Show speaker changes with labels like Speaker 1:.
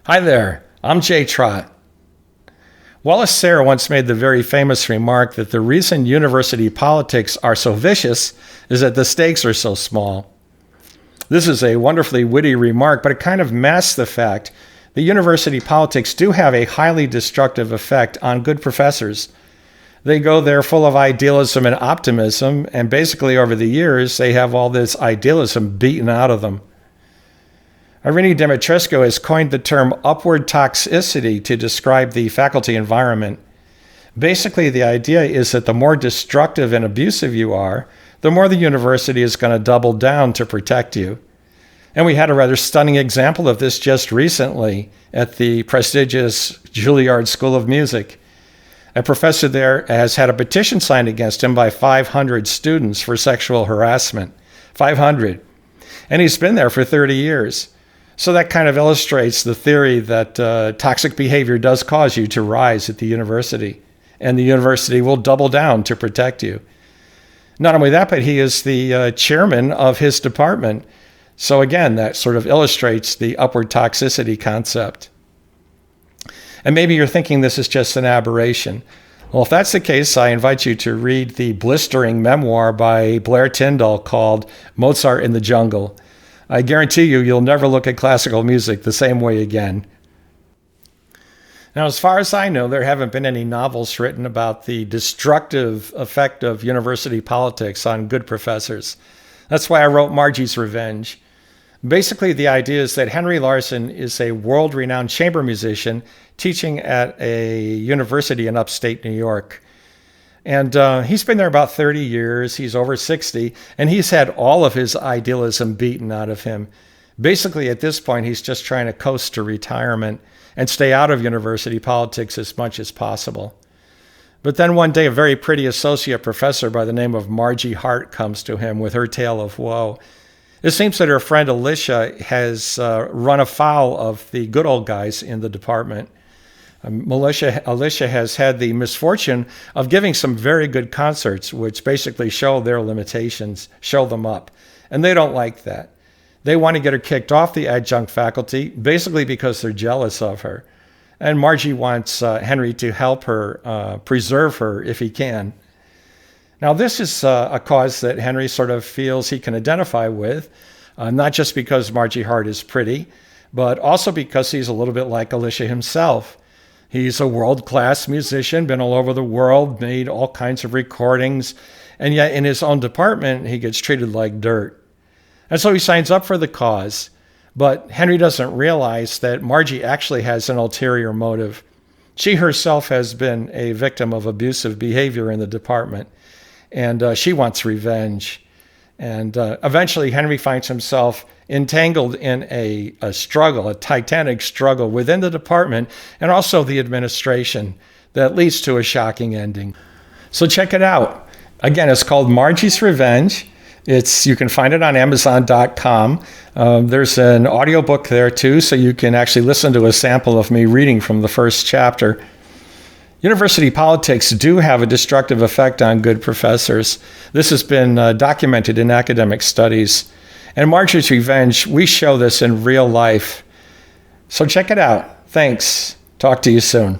Speaker 1: Hi there, I'm Jay Trott. Wallace Sayre once made the very famous remark that the reason university politics are so vicious is that the stakes are so small. This is a wonderfully witty remark, but it kind of masks the fact that university politics do have a highly destructive effect on good professors. They go there full of idealism and optimism, and basically over the years, they have all this idealism beaten out of them. Irene Dimitrescu has coined the term upward toxicity to describe the faculty environment. Basically, the idea is that the more destructive and abusive you are, the more the university is going to double down to protect you. And we had a rather stunning example of this just recently at the prestigious Juilliard School of Music. A professor there has had a petition signed against him by 500 students for sexual harassment. 500. And he's been there for 30 years. So that kind of illustrates the theory that toxic behavior does cause you to rise at the university, and the university will double down to protect you. Not only that, but he is the chairman of his department. So again, that sort of illustrates the upward toxicity concept. And maybe you're thinking this is just an aberration. Well, if that's the case, I invite you to read the blistering memoir by Blair Tyndall called Mozart in the Jungle. I guarantee you'll never look at classical music the same way again. Now, as far as I know, there haven't been any novels written about the destructive effect of university politics on good professors. That's why I wrote Margie's Revenge. Basically, the idea is that Henry Larson is a world-renowned chamber musician teaching at a university in upstate New York. And he's been there about 30 years. He's over 60, and he's had all of his idealism beaten out of him. Basically, at this point, he's just trying to coast to retirement and stay out of university politics as much as possible. But then one day, a very pretty associate professor by the name of Margie Hart comes to him with her tale of woe. It seems that her friend Alicia has run afoul of the good old guys in the department. Alicia has had the misfortune of giving some very good concerts, which basically show their limitations, show them up. And they don't like that. They want to get her kicked off the adjunct faculty, basically because they're jealous of her. And Margie wants Henry to help her, preserve her if he can. Now, this is a cause that Henry sort of feels he can identify with, not just because Margie Hart is pretty, but also because he's a little bit like Alicia himself. He's a world-class musician, been all over the world, made all kinds of recordings, and yet in his own department, he gets treated like dirt. And so he signs up for the cause, but Henry doesn't realize that Margie actually has an ulterior motive. She herself has been a victim of abusive behavior in the department, and she wants revenge. And eventually, Henry finds himself entangled in a struggle, a titanic struggle within the department and also the administration that leads to a shocking ending. So check it out. Again, it's called Margie's Revenge. You can find it on Amazon.com. There's an audiobook there too, so you can actually listen to a sample of me reading from the first chapter. University politics do have a destructive effect on good professors. This has been documented in academic studies. And Margie's Revenge, we show this in real life. So check it out. Thanks. Talk to you soon.